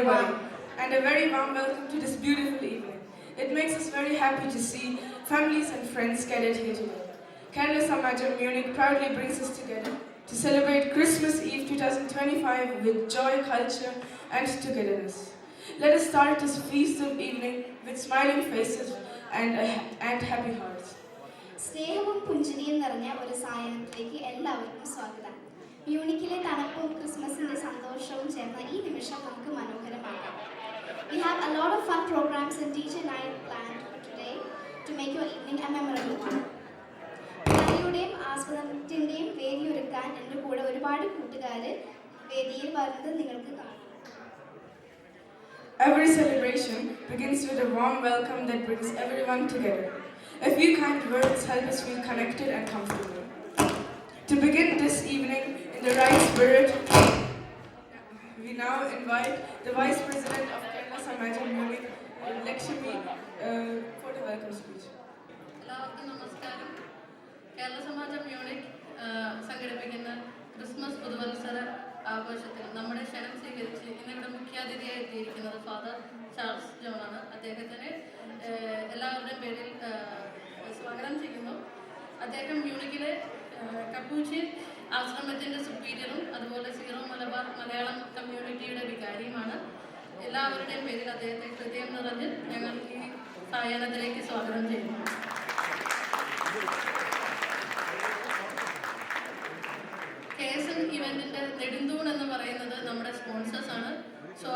everybody, and a very warm welcome to this beautiful evening. It makes us very happy to see families and friends gathered here today. Kerala Samajam Munich proudly brings us together to celebrate Christmas Eve 2025 with joy, culture, and togetherness. Let us start this feast of evening with smiling faces and happy hearts. സ്നേഹവും പുഞ്ചിരിയും നിറഞ്ഞ ഒരു സായാഹ്നത്തിലേക്ക് എല്ലാവർക്കും സ്വാഗതം. മ്യൂണിക്കിലെ തണുപ്പും ക്രിസ്മസിന്റെ സന്തോഷവും ചേർന്ന ഈ നിമിഷം നമുക്ക് മനോഹരമാക്കാം. We have a lot of fun programs and DJ night planned for today to make your evening a memorable one. കളിയുടെയും ആസ്വാദനത്തിന്റെയും വേദിയൊരുക്കാൻ എൻ്റെ കൂടെ ഒരുപാട് കൂട്ടുകാര് വേദിയിൽ വരുന്നത് നിങ്ങൾക്ക് കാണാം. Every celebration begins with a warm welcome that brings everyone together. A few kind words help us feel connected and comfortable. To begin this evening in the right spirit, we now invite the Vice President of Kerala Samajam Munich, Lakshmi, for the welcome speech. എല്ലാവർക്കും നമസ്കാരം. കേരള സമാജം Munich സംഘടിപ്പിക്കുന്ന Christmas പുതുവത്സര ആഘോഷത്തിൽ നമ്മുടെ ക്ഷണം സ്വീകരിച്ച് ഇന്നിവിടെ മുഖ്യാതിഥിയായി എത്തിയിരിക്കുന്നത് ഫാദർ ചാൾസ് ജോൺ ആണ്. അദ്ദേഹത്തിന് എല്ലാവരുടെയും പേരിൽ സ്വാഗതം ചെയ്യുന്നു. അദ്ദേഹം മ്യൂണിക്കിലെ കപ്പൂച്ചിൻ ആശ്രമത്തിൻ്റെ സുപ്പീരിയറും അതുപോലെ സീറോ മലബാർ മലയാളം കമ്മ്യൂണിറ്റിയുടെ വികാരിയുമാണ്. എല്ലാവരുടെയും പേരിൽ അദ്ദേഹത്തെ ഹൃദയം നിറഞ്ഞ് ഞങ്ങൾ ഈ സായാഹ്നത്തിലേക്ക് സ്വാഗതം ചെയ്യുന്നു. KSN ഇവന്റിന്റെ നെടുന്തൂൺ എന്ന് പറയുന്നത് നമ്മുടെ സ്പോൺസേഴ്സ് ആണ്. So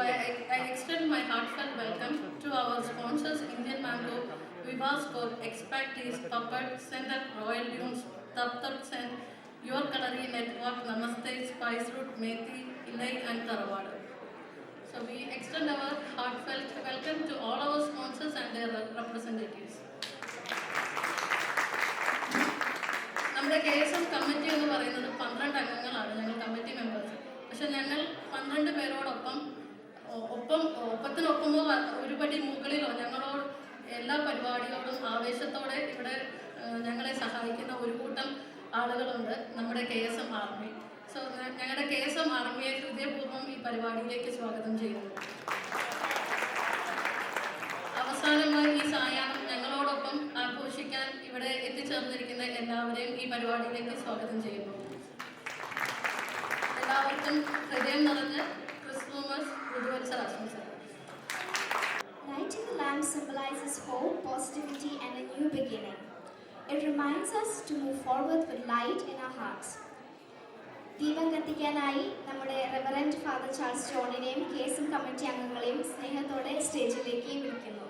I extend my heartfelt welcome to our sponsors Indian Mango, Vivascore, Expectees, Puppet, Center, Royal Dunes, Tap Sen, Your Kalari Network, Namaste, Spice Root, Methi, Ilai and Taravada. So we extend our heartfelt welcome to all our sponsors and their representatives. നമ്മുടെ KSM committee എന്ന് പറയുന്നത് 12 അംഗങ്ങളാണ് ഞങ്ങൾ committee members. പക്ഷെ ഞങ്ങൾ 12 പേരോടൊപ്പം ഒപ്പത്തിനൊപ്പമോ ഒരുപടി മുകളിലോ ഞങ്ങളോട് എല്ലാ പരിപാടികളോടും ആവേശത്തോടെ ഇവിടെ ഞങ്ങളെ സഹായിക്കുന്ന ഒരു കൂട്ടം ആളുകളുണ്ട്, നമ്മുടെ KSM ആർമി. സോ ഞങ്ങളുടെ KSM ആർമിയെ ഹൃദയപൂർവ്വം ഈ പരിപാടിയിലേക്ക് സ്വാഗതം ചെയ്യുന്നു. അവസാനമായി ഈ സായാഹ്നം ഞങ്ങളോടൊപ്പം ആഘോഷിക്കാൻ ഇവിടെ എത്തിച്ചേർന്നിരിക്കുന്ന എല്ലാവരെയും ഈ പരിപാടിയിലേക്ക് സ്വാഗതം ചെയ്യുന്നു. എല്ലാവർക്കും ഹൃദയം നിറഞ്ഞ ക്രിസ്മസ് പുതുവത്സര ആശംസകൾ. Lighting the lamp symbolizes hope, positivity, and a new beginning. It reminds us to move forward with light in our hearts. ദീപം കത്തിക്കാനായി നമ്മുടെ റെവറൻഡ് ഫാദർ ചാൾസ് ജോണിനെയും KSM കമ്മിറ്റി അംഗങ്ങളെയും സ്നേഹത്തോടെ സ്റ്റേജിലേക്ക് വിളിക്കുന്നു.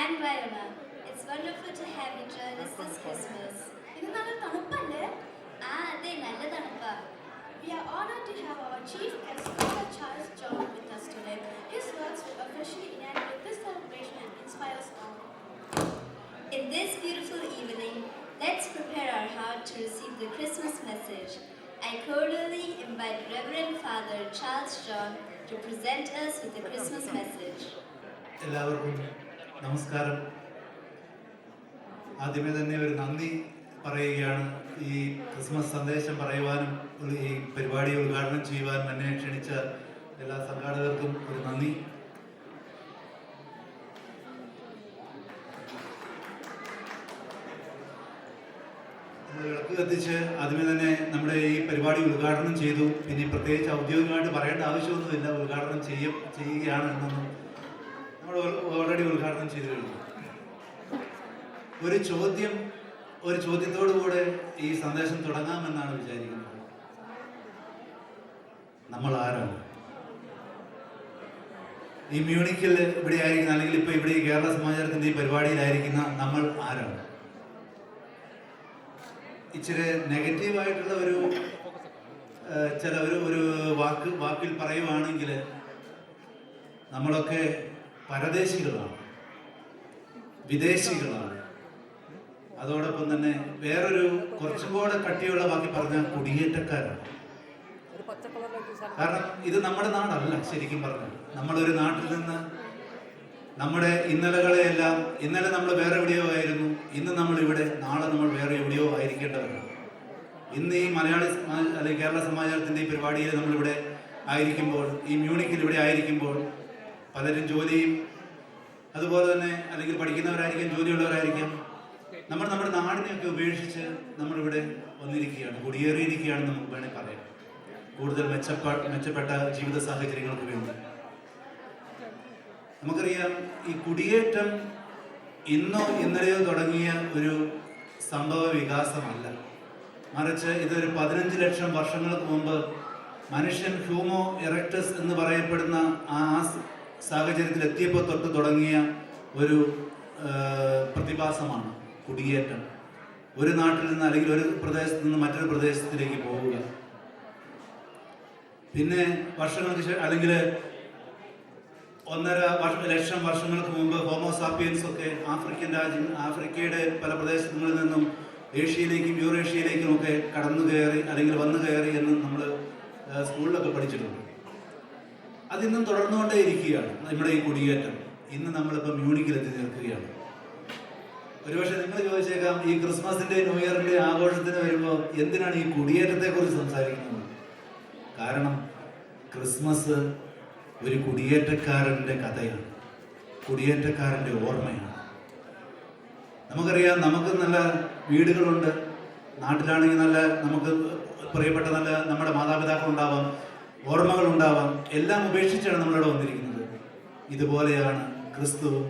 And Varuna, it's wonderful to have you join us this Christmas. ഇത് നല്ല തണുപ്പല്ലേ? അതെ, നല്ല തണുപ്പാ. We are honored to have our chief guest, Father Charles John, with us today. His words will officially inaugurate this celebration and inspire us all. In this beautiful evening, let's prepare our heart to receive the Christmas message. I cordially invite Reverend Father Charles John to present us with the Christmas message. എല്ലാവർക്കും നമസ്കാരം. ആദ്യമേ തന്നെ ഒരു നന്ദി പറയുകയാണ്. ഈ Christmas സന്ദേശം പറയുവാനും ഈ പരിപാടി ഉദ്ഘാടനം ചെയ്യുവാനും എന്നെ ക്ഷണിച്ച എല്ലാ സംഘാടകർക്കും ഒരു നന്ദി. നമ്മൾ വിളക്ക് കത്തിച്ച് ആദ്യമേ തന്നെ നമ്മുടെ ഈ പരിപാടി ഉദ്ഘാടനം ചെയ്തു. പിന്നെ പ്രത്യേകിച്ച് ഔദ്യോഗികമായിട്ട് പറയേണ്ട ആവശ്യമൊന്നുമില്ല, ഉദ്ഘാടനം ചെയ്യുകയാണ് എന്നൊന്നും നമ്മൾ ഓൾറെഡി ഉദ്ഘാടനം ചെയ്തു കഴിഞ്ഞു. ഒരു ചോദ്യത്തോടുകൂടെ ഈ സന്ദേശം തുടങ്ങാമെന്നാണ് വിചാരിക്കുന്നത്. നമ്മൾ ആരാണ്? ഈ മ്യൂണിക്കിൽ ഇവിടെ ആയിരിക്കുന്ന, അല്ലെങ്കിൽ ഇപ്പൊ ഇവിടെ ഈ കേരള സമാജത്തിന്റെ ഈ പരിപാടിയിലായിരിക്കുന്ന നമ്മൾ ആരാണ്? ഇച്ചിരി നെഗറ്റീവായിട്ടുള്ള ഒരു വാക്കിൽ പറയുവാണെങ്കിൽ നമ്മളൊക്കെ പരദേശികളാണ്, വിദേശികളാണ്. അതോടൊപ്പം തന്നെ വേറൊരു കുറച്ചും കൂടെ കട്ടിയുള്ള വാക്കി പറഞ്ഞാൽ കുടിയേറ്റക്കാരാണ്. കാരണം ഇത് നമ്മുടെ നാടല്ല. ശരിക്കും പറഞ്ഞാൽ നമ്മളൊരു നാട്ടിൽ നിന്ന് നമ്മുടെ ഇന്നലകളെയെല്ലാം, ഇന്നലെ നമ്മൾ വേറെ എവിടെയോ ആയിരുന്നു, ഇന്ന് നമ്മൾ ഇവിടെ, നാളെ നമ്മൾ വേറെ എവിടെയോ ആയിരിക്കേണ്ടവരാണ്. ഇന്ന് ഈ മലയാളി അല്ലെങ്കിൽ കേരള സമാജത്തിന്റെ ഈ പരിപാടിയിൽ നമ്മളിവിടെ ആയിരിക്കുമ്പോൾ, ഈ മ്യൂണിക്കിൽ ഇവിടെ ആയിരിക്കുമ്പോൾ, പലരും ജോലിയും അതുപോലെ തന്നെ അല്ലെങ്കിൽ പഠിക്കുന്നവരായിരിക്കാം, ജോലിയുള്ളവരായിരിക്കാം. നമ്മൾ നമ്മുടെ നാടിനെയൊക്കെ ഉപേക്ഷിച്ച് നമ്മളിവിടെ വന്നിരിക്കുകയാണ്, കുടിയേറിയിരിക്കുകയാണെന്ന് നമുക്ക് വേണമെങ്കിൽ പറയാം. കൂടുതൽ മെച്ചപ്പെട്ട ജീവിത സാഹചര്യങ്ങൾക്ക് വേണ്ടി. നമുക്കറിയാം, ഈ കുടിയേറ്റം ഇന്നോ ഇന്നലെയോ തുടങ്ങിയ ഒരു സംഭവ വികാസമല്ല, മറിച്ച് ഇതൊരു 15 ലക്ഷം വർഷങ്ങൾക്ക് മുമ്പ് മനുഷ്യൻ ഹ്യൂമോ എറക്ടസ് എന്ന് പറയപ്പെടുന്ന ആ സാഹചര്യത്തിൽ എത്തിയപ്പോൾ തൊട്ട് തുടങ്ങിയ ഒരു പ്രതിഭാസമാണ് കുടിയേറ്റം. ഒരു നാട്ടിൽ നിന്ന് അല്ലെങ്കിൽ ഒരു പ്രദേശത്ത് നിന്ന് മറ്റൊരു പ്രദേശത്തിലേക്ക് പോവുക. പിന്നെ വർഷങ്ങൾക്ക് അല്ലെങ്കിൽ 1.5 ലക്ഷം വർഷങ്ങൾക്ക് മുമ്പ് ഹോമോസാപ്പിയൻസ് ഒക്കെ ആഫ്രിക്കയുടെ പല പ്രദേശങ്ങളിൽ നിന്നും ഏഷ്യയിലേക്കും യൂറേഷ്യയിലേക്കും ഒക്കെ കടന്നു കയറി അല്ലെങ്കിൽ വന്നു കയറി എന്ന് നമ്മൾ സ്കൂളിലൊക്കെ പഠിച്ചിട്ടുണ്ട്. അതിന്നും തുടർന്നുകൊണ്ടേ ഇരിക്കുകയാണ് നമ്മുടെ ഈ കുടിയേറ്റം. ഇന്ന് നമ്മളിപ്പോൾ മ്യൂണിക്കിൽ എത്തി നിൽക്കുകയാണ്. ഒരുപക്ഷെ നിങ്ങൾ ചോദിച്ചേക്കാം, ഈ ക്രിസ്മസിന്റെ ന്യൂ ഇയറിന്റെ ആഘോഷത്തിന് വരുമ്പോൾ എന്തിനാണ് ഈ കുടിയേറ്റത്തെ കുറിച്ച് സംസാരിക്കുന്നത്? കാരണം ക്രിസ്മസ് ഒരു കുടിയേറ്റക്കാരന്റെ കഥയാണ്, കുടിയേറ്റക്കാരന്റെ ഓർമ്മയാണ്. നമുക്കറിയാം, നമുക്ക് നല്ല വീടുകളുണ്ട്, നാട്ടിലാണെങ്കിൽ നല്ല നമുക്ക് പ്രിയപ്പെട്ട നല്ല നമ്മുടെ മാതാപിതാക്കളുണ്ടാവാം, ഓർമ്മകളുണ്ടാവാം. എല്ലാം ഉപേക്ഷിച്ചാണ് നമ്മളിവിടെ വന്നിരിക്കുന്നത്. ഇതുപോലെയാണ് ക്രിസ്തുവും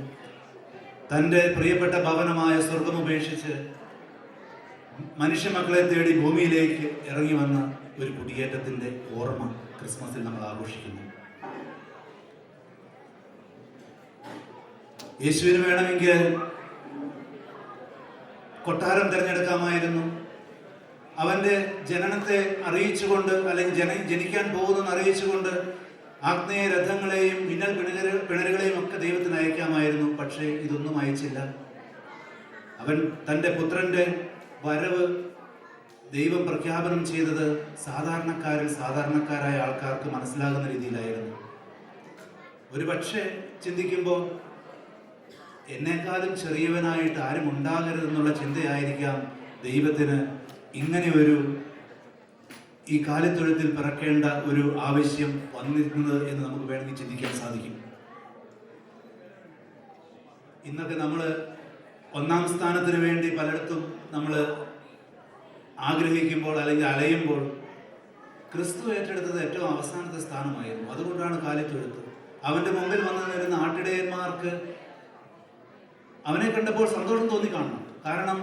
തൻ്റെ പ്രിയപ്പെട്ട ഭവനമായ സ്വർഗം ഉപേക്ഷിച്ച് മനുഷ്യമക്കളെ തേടി ഭൂമിയിലേക്ക് ഇറങ്ങി വന്ന ഒരു കുടിയേറ്റത്തിന്റെ ഓർമ്മ ക്രിസ്മസിൽ നമ്മൾ ആഘോഷിക്കുന്നു. യേശുവിന് വേണമെങ്കിൽ കൊട്ടാരം തിരഞ്ഞെടുക്കാമായിരുന്നു. അവന്റെ ജനനത്തെ അറിയിച്ചുകൊണ്ട് അല്ലെങ്കിൽ ജനിക്കാൻ പോകുന്നെന്ന് അറിയിച്ചുകൊണ്ട് ആഗ്നേയ രഥങ്ങളെയും മിന്നൽ പിണരുകളെയും ഒക്കെ ദൈവത്തിന് അയക്കാമായിരുന്നു. പക്ഷേ ഇതൊന്നും അയച്ചില്ല. അവൻ തൻ്റെ പുത്രന്റെ വരവ് ദൈവം പ്രഖ്യാപനം ചെയ്തത് സാധാരണക്കാരായ ആൾക്കാർക്ക് മനസ്സിലാകുന്ന രീതിയിലായിരുന്നു. ഒരു പക്ഷേ ചിന്തിക്കുമ്പോൾ എന്നെക്കാളും ചെറിയവനായിട്ട് ആരും ഉണ്ടാകരുതെന്നുള്ള ചിന്തയായിരിക്കാം ദൈവത്തിന് ഇങ്ങനെ ഈ കാലിത്തൊഴുത്തിൽ പിറക്കേണ്ട ഒരു ആവശ്യം വന്നിരുന്നത് എന്ന് നമുക്ക് വേണമെങ്കിൽ ചിന്തിക്കാൻ സാധിക്കും. ഇന്നൊക്കെ നമ്മൾ 1-ാം സ്ഥാനത്തിന് വേണ്ടി പലയിടത്തും നമ്മൾ ആഗ്രഹിക്കുമ്പോൾ അല്ലെങ്കിൽ അലയുമ്പോൾ ക്രിസ്തു ഏറ്റെടുത്തത് ഏറ്റവും അവസാനത്തെ സ്ഥാനമായിരുന്നു. അതുകൊണ്ടാണ് കാലിത്തൊഴുത്ത്. അവന്റെ മുമ്പിൽ വന്നു നിന്നിരുന്ന ആട്ടിടയന്മാർക്ക് അവനെ കണ്ടപ്പോൾ സന്തോഷം തോന്നിക്കാണണം. കാരണം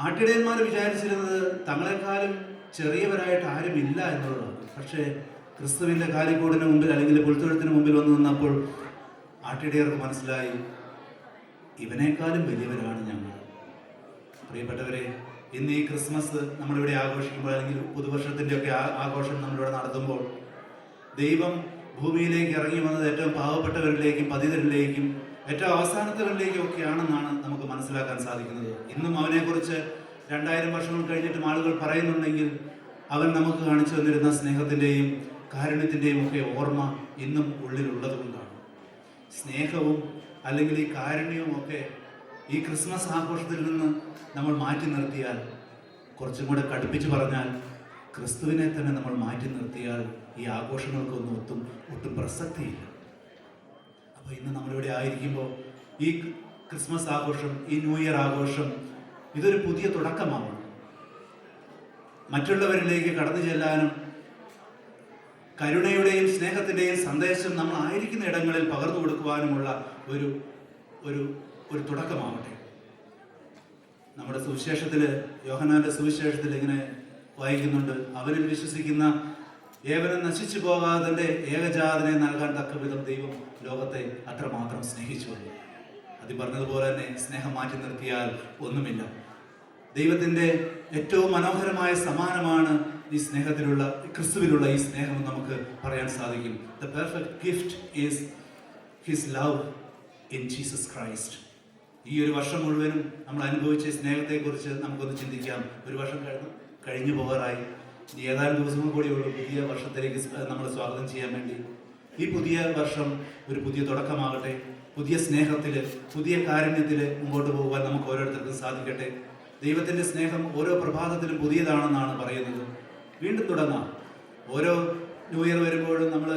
ആട്ടിടയന്മാർ വിചാരിച്ചിരുന്നത് തങ്ങളെക്കാളും ചെറിയവരായിട്ട് ആരും ഇല്ല എന്നുള്ളതാണ്. പക്ഷേ ക്രിസ്തുവിന്റെ കാലിക്കൂടിന് മുമ്പിൽ അല്ലെങ്കിൽ പുൽത്തൊഴുത്തിന് മുമ്പിൽ വന്നു നിന്നപ്പോൾ ആട്ടിടയർക്ക് മനസ്സിലായി, ഇവനേക്കാളും വലിയവരാണ് ഞങ്ങൾ. പ്രിയപ്പെട്ടവരെ, ഇന്ന് ഈ ക്രിസ്മസ് നമ്മളിവിടെ ആഘോഷിക്കുമ്പോൾ അല്ലെങ്കിൽ പുതുവർഷത്തിന്റെ ഒക്കെ ആഘോഷം നമ്മളിവിടെ നടത്തുമ്പോൾ ദൈവം ഭൂമിയിലേക്ക് ഇറങ്ങി വന്നത് ഏറ്റവും പാവപ്പെട്ടവരിലേക്കും പതിതരിലേക്കും ഏറ്റവും അവസാനത്തവരിലേക്കും ഒക്കെയാണെന്നാണ് നമുക്ക് മനസ്സിലാക്കാൻ സാധിക്കുന്നത്. ഇന്നും അവനെക്കുറിച്ച് 2000 വർഷങ്ങൾ കഴിഞ്ഞിട്ടും ആളുകൾ പറയുന്നുണ്ടെങ്കിൽ അവൻ നമുക്ക് കാണിച്ചു തന്നിരുന്ന സ്നേഹത്തിൻ്റെയും കാരുണ്യത്തിൻ്റെയും ഒക്കെ ഓർമ്മ ഇന്നും ഉള്ളിലുള്ളത് കൊണ്ടാണ്. സ്നേഹവും അല്ലെങ്കിൽ ഈ കാരുണ്യവും ഒക്കെ ഈ ക്രിസ്മസ് ആഘോഷത്തിൽ നിന്ന് നമ്മൾ മാറ്റി നിർത്തിയാൽ, കുറച്ചും കൂടെ കടുപ്പിച്ച് പറഞ്ഞാൽ ക്രിസ്തുവിനെ തന്നെ നമ്മൾ മാറ്റി നിർത്തിയാൽ ഈ ആഘോഷങ്ങൾക്കൊന്നും ഒട്ടും പ്രസക്തിയില്ല. അപ്പോൾ ഇന്ന് നമ്മളിവിടെ ആയിരിക്കുമ്പോൾ ഈ ക്രിസ്മസ് ആഘോഷം, ഈ ന്യൂ ഇയർ ആഘോഷം ഇതൊരു പുതിയ തുടക്കമാവണം. മറ്റുള്ളവരിലേക്ക് കടന്നു ചെല്ലാനും കരുണയുടെയും സ്നേഹത്തിൻ്റെയും സന്ദേശം നമ്മൾ ആയിരിക്കുന്ന ഇടങ്ങളിൽ പകർന്നു കൊടുക്കുവാനുമുള്ള ഒരു ഒരു ഒരു തുടക്കമാവട്ടെ. നമ്മുടെ സുവിശേഷത്തിൽ, യോഹന്നാന്റെ സുവിശേഷത്തിൽ ഇങ്ങനെ വായിക്കുന്നുണ്ട്, അവരിൽ വിശ്വസിക്കുന്ന ഏവനും നശിച്ചു പോകാതെ ഏകജാതനെ നൽകാൻ തക്ക വിധം ദൈവം ലോകത്തെ അത്രമാത്രം സ്നേഹിച്ചു. അത് പറഞ്ഞതുപോലെ തന്നെ സ്നേഹം മാറ്റി നിർത്തിയാൽ ഒന്നുമില്ല. ദൈവത്തിൻ്റെ ഏറ്റവും മനോഹരമായ സമ്മാനമാണ് ഈ സ്നേഹത്തിലുള്ള, ക്രിസ്തുവിലുള്ള ഈ സ്നേഹം നമുക്ക് പറയാൻ സാധിക്കും. The perfect gift is his love in Jesus Christ. ഈ ഒരു വർഷം മുഴുവനും നമ്മൾ അനുഭവിച്ച സ്നേഹത്തെക്കുറിച്ച് നമുക്കൊന്ന് ചിന്തിക്കാം. ഒരു വർഷം കഴിഞ്ഞു പോകാറായി. ഇനി ഏതാനും ദിവസങ്ങൾ കൂടിയുള്ളൂ പുതിയ വർഷത്തിലേക്ക് നമ്മൾ സ്വാഗതം ചെയ്യാൻ വേണ്ടി. ഈ പുതിയ വർഷം ഒരു പുതിയ തുടക്കമാകട്ടെ. പുതിയ സ്നേഹത്തിൽ, പുതിയ കാരുണ്യത്തിൽ മുമ്പോട്ട് പോകുവാൻ നമുക്ക് ഓരോരുത്തർക്കും സാധിക്കട്ടെ. ദൈവത്തിൻ്റെ സ്നേഹം ഓരോ പ്രഭാതത്തിലും പുതിയതാണെന്നാണ് പറയുന്നത്. വീണ്ടും തുടങ്ങാം. ഓരോ ന്യൂ ഇയർ വരുമ്പോഴും നമ്മൾ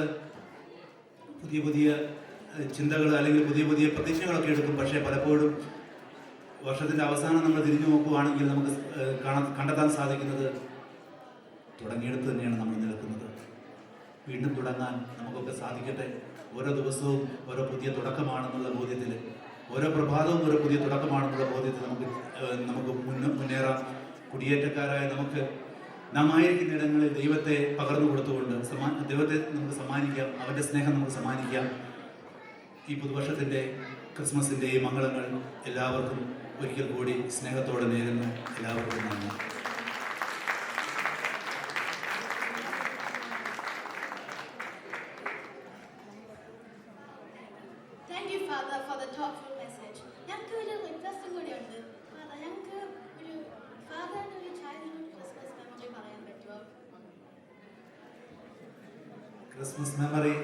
പുതിയ പുതിയ ചിന്തകൾ അല്ലെങ്കിൽ പുതിയ പുതിയ പ്രതിജ്ഞകളൊക്കെ എടുക്കും. പക്ഷേ പലപ്പോഴും വർഷത്തിൻ്റെ അവസാനം നമ്മൾ തിരിഞ്ഞു നോക്കുകയാണെങ്കിൽ നമുക്ക് കണ്ടെത്താൻ സാധിക്കുന്നത് തുടങ്ങിയെടുത്ത് തന്നെയാണ് നമ്മൾ നിൽക്കുന്നത്. വീണ്ടും തുടങ്ങാൻ നമുക്കൊക്കെ സാധിക്കട്ടെ. ഓരോ ദിവസവും ഓരോ പുതിയ തുടക്കമാണെന്നുള്ള ബോധ്യത്തിൽ, ഓരോ പ്രഭാതവും ഓരോ പുതിയ തുടക്കമാണെന്നുള്ള ബോധ്യത്തിൽ നമുക്ക് മുന്നേറാം. കുടിയേറ്റക്കാരായ നമുക്ക് നാം ആയിരിക്കുന്ന ഇടങ്ങളിൽ ദൈവത്തെ പകർന്നു കൊടുത്തുകൊണ്ട് ദൈവത്തെ നമുക്ക് സമ്മാനിക്കാം. അവൻ്റെ സ്നേഹം നമുക്ക് സമ്മാനിക്കാം. ഈ പുതുവർഷത്തിൻ്റെ, ക്രിസ്മസിൻ്റെ ഈ മംഗളങ്ങൾ എല്ലാവർക്കും ഒരിക്കൽ കൂടി സ്നേഹത്തോടെ നേരുന്നു. എല്ലാവർക്കും നന്ദി. Thank you, Father, for the thoughtful message. ഞങ്ങൾക്ക് ഒരു റിക്വസ്റ്റും കൂടിയുണ്ട്. ഞങ്ങൾക്ക് ഒരു ഫാദറിൻ്റെ ഒരു ചൈൽഡ്ഹുഡ് ക്രിസ്മസ് മെമ്മറി പറയാൻ പറ്റുമോ? ക്രിസ്മസ് മെമ്മറി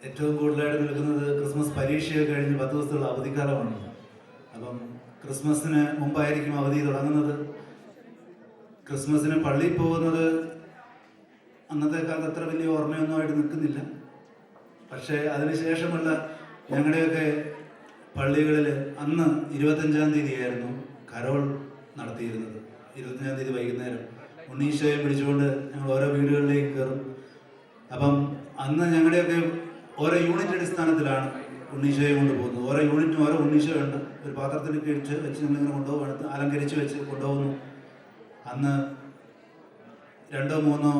ഏറ്റവും കൂടുതലായിട്ട് നിൽക്കുന്നത് ക്രിസ്മസ് പരീക്ഷയൊക്കെ കഴിഞ്ഞ് 10 ദിവസത്തുള്ള അവധിക്കാലമാണ്. അപ്പം ക്രിസ്മസിന് മുമ്പായിരിക്കും അവധി തുടങ്ങുന്നത്. ക്രിസ്മസിന് പള്ളിയിൽ പോകുന്നത് അന്നത്തെ കാലത്ത് അത്ര വലിയ ഓർമ്മയൊന്നുമായിട്ട് നിൽക്കുന്നില്ല. പക്ഷേ അതിനുശേഷമുള്ള ഞങ്ങളുടെയൊക്കെ പള്ളികളിൽ അന്ന് 25-ാം തീയതിയായിരുന്നു കരോൾ നടത്തിയിരുന്നത്. 25-ാം തീയതി വൈകുന്നേരം ഉണ്ണീശോയെ പിടിച്ചുകൊണ്ട് ഞങ്ങൾ ഓരോ വീടുകളിലേക്ക് കയറും. അപ്പം അന്ന് ഞങ്ങളുടെയൊക്കെ ഓരോ യൂണിറ്റ് അടിസ്ഥാനത്തിലാണ് ഉണ്ണീശോയെ കൊണ്ടുപോകുന്നത്. ഓരോ യൂണിറ്റിനും ഓരോ ഉണ്ണീശോയുണ്ട്. ഒരു പാത്രത്തിൽ കഴിച്ച് വെച്ച് ഞങ്ങളിങ്ങനെ കൊണ്ടുപോകുന്നത്, അലങ്കരിച്ച് വെച്ച് കൊണ്ടുപോകുന്നു. അന്ന് 2-3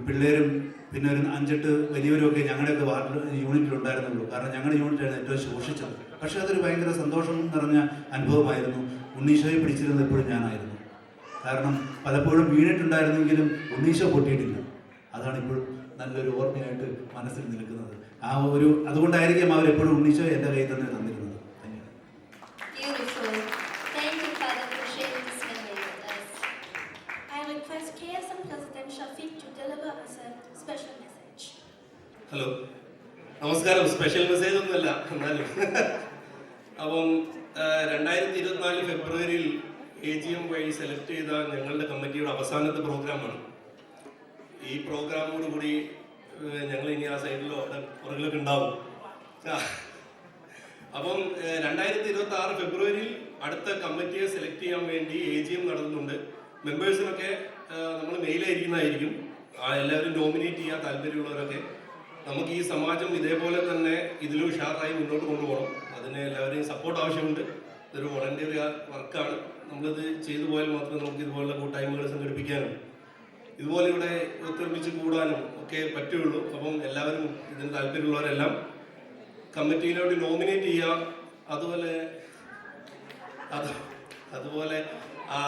പിള്ളേരും പിന്നെ ഒരു 5-8 വലിയവരുമൊക്കെ ഞങ്ങളുടെയൊക്കെ വാർഡ് യൂണിറ്റിലുണ്ടായിരുന്നുള്ളൂ. കാരണം ഞങ്ങളുടെ യൂണിറ്റായിരുന്നു ഏറ്റവും ശോഷിച്ചത്. പക്ഷേ അതൊരു ഭയങ്കര സന്തോഷം നിറഞ്ഞ അനുഭവമായിരുന്നു. ഉണ്ണീശോയെ പിടിച്ചിരുന്നത് എപ്പോഴും ഞാനായിരുന്നു. കാരണം പലപ്പോഴും വീണിട്ടുണ്ടായിരുന്നെങ്കിലും ഉണ്ണീശോ പൊട്ടിയിട്ടില്ല. അതാണ് ഇപ്പോഴും നല്ലൊരു ഓർമ്മയായിട്ട് മനസ്സിൽ നിൽക്കുന്നത്. അതുകൊണ്ടായിരിക്കും അവരെപ്പോഴും ഉണ്ണീശോ എൻ്റെ കയ്യിൽ തന്നെ തന്നിരുന്നത്. ഹലോ, നമസ്കാരം. സ്പെഷ്യൽ മെസ്സേജ് ഒന്നുമല്ല, എന്നാലും അപ്പം 2024 ഫെബ്രുവരിയിൽ AGM വഴി സെലക്ട് ചെയ്ത ഞങ്ങളുടെ കമ്മിറ്റിയുടെ അവസാനത്തെ പ്രോഗ്രാമാണ്. ഈ പ്രോഗ്രാമോട് കൂടി ഞങ്ങൾ ഇനി ആ സൈഡിലോ അവിടെ പുറകിലൊക്കെ ഉണ്ടാവും. അപ്പം 2026 ഫെബ്രുവരിയിൽ അടുത്ത കമ്മിറ്റിയെ സെലക്ട് ചെയ്യാൻ വേണ്ടി AGM നടത്തുന്നുണ്ട്. മെമ്പേഴ്സിനൊക്കെ നമ്മൾ മെയിലായിരിക്കുന്നതായിരിക്കും. എല്ലാവരും നോമിനേറ്റ് ചെയ്യാൻ താല്പര്യമുള്ളവരൊക്കെ. നമുക്ക് ഈ സമാജം ഇതേപോലെ തന്നെ ഇതിലും ഉഷാറായി മുന്നോട്ട് കൊണ്ടുപോകണം. അതിന് എല്ലാവരെയും സപ്പോർട്ട് ആവശ്യമുണ്ട്. ഇതൊരു വോളണ്ടിയർ വർക്കാണ്. നമ്മളിത് ചെയ്തു പോയാൽ മാത്രമേ നമുക്ക് ഇതുപോലുള്ള കൂട്ടായ്മകൾ സംഘടിപ്പിക്കാനും ഇതുപോലെ ഇവിടെ ഒത്തൊരുമിച്ച് കൂടാനും ഒക്കെ പറ്റുള്ളൂ. അപ്പം എല്ലാവരും ഇതിന് താല്പര്യമുള്ളവരെല്ലാം കമ്മിറ്റിയിലോട്ട് നോമിനേറ്റ് ചെയ്യുക. അതുപോലെ ആ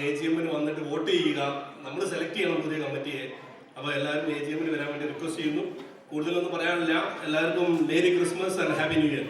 AGM-ന് വന്നിട്ട് വോട്ട് ചെയ്യുക. നമ്മൾ സെലക്ട് ചെയ്യണം പുതിയ കമ്മിറ്റിയെ. അപ്പോൾ എല്ലാവരും AGM-ന് വരാൻ വേണ്ടി റിക്വസ്റ്റ് ചെയ്യുന്നു. കൂടുതലൊന്നും പറയാനില്ല. എല്ലാവർക്കും merry Christmas and happy new year.